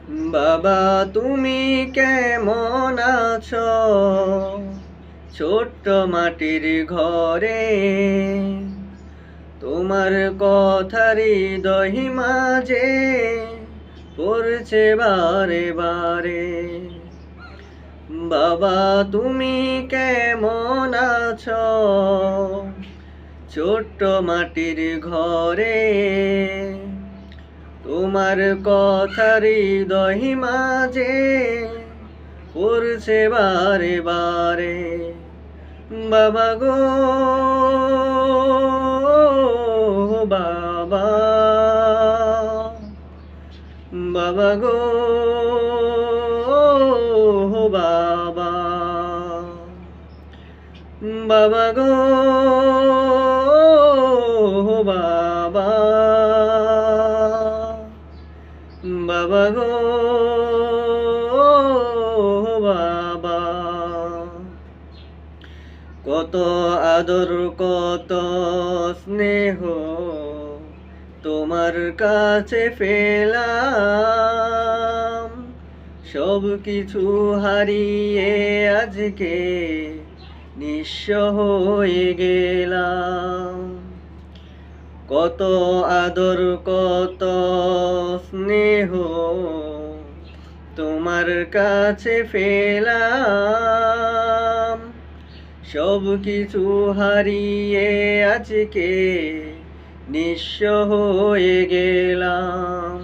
বাবা তুমি কেমন আছো ছোট্ট মাটির ঘরে? তোমার কথার হৃদয় মাঝে পড়ছে বারে বারে। বাবা তুমি কেমন আছো ছোট্ট মাটির ঘরে? তোমার কথার হৃদয় মাঝে পড়ছে বারে বারে। বাবা গো বাবা, বাবা গো বাবা, বাবা গো বাবা, বাবা গো বাবা। কত আদর কত স্নেহ তোমার কাছে পেলাম, সব কিছু হারিয়ে আজকে নিঃস্ব হয়ে গেলাম। কত আদর কত স্নেহ তোমার কাছে পেলাম, সব কিছু হারিয়ে আজকে নিঃস্ব হয়ে গেলাম।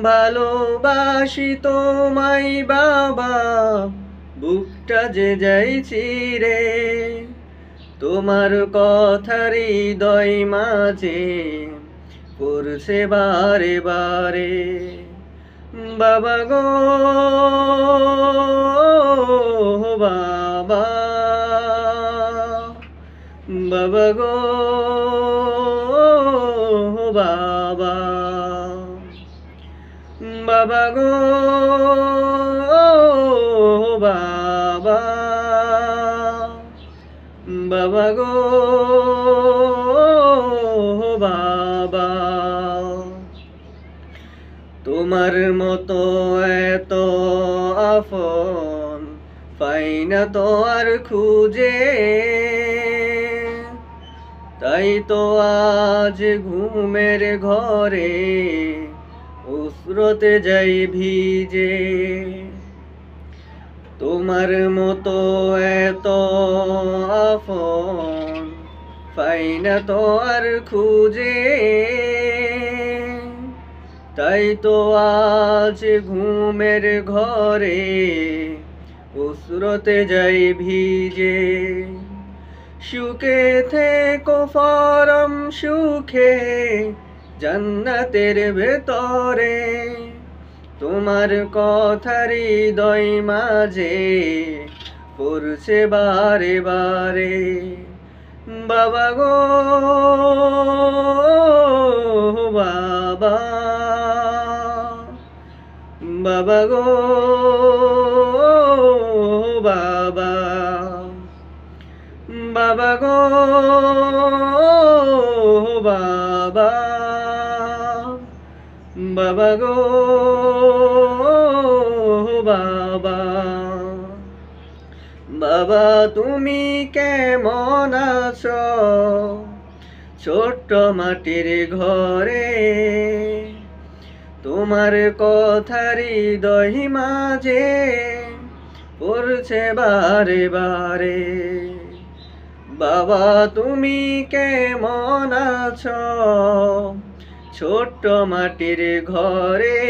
ভালোবাসি তোমায় বাবা, বুকটা যে যাই চিরে, তোমার কথার হৃদয় মাঝে পড়ছে বারে বারে। বাবা গো বাবা, বাবা গো বাবা, বাবা গো বাবা, বাবা গো বাবা। তোমার মতো এত আপন পাই না তো আর খুঁজে, তাই তো আজ ঘুমের ঘরে অশ্রুতে যাই ভিজে। তোমার মতো এত আপন পাই না তো আর খুঁজে, তাই তো আজ ঘুমের ঘরে অশ্রুতে যাই ভিজে। সুখে থেকো পরম সুখে জান্নাতের ভেতরে, তোমার কথার হৃদয় মাঝে পড়ছে বারে বারে। বাবা গো বাবা, বাবা গো বাবা, বাবা গো বাবা, বাবা গো বাবা। বাবা তুমি কেমন আছো ছোট্ট মাটির ঘরে? তোমার কথার হৃদয় মাঝে পড়ছে বারে বারে। বাবা তুমি কেমন আছো ছোট্ট মাটির ঘরে?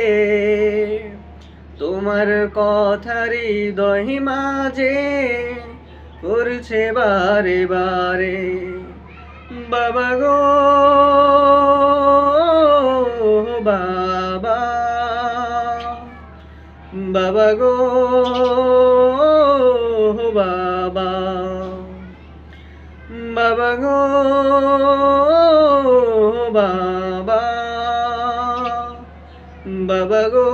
তোমার কথার হৃদয় মাঝে পড়ছে বারে বারে। বাবা গো বাবা, বাবা গো বাবা, বাবা গো বাবা, বাবা গো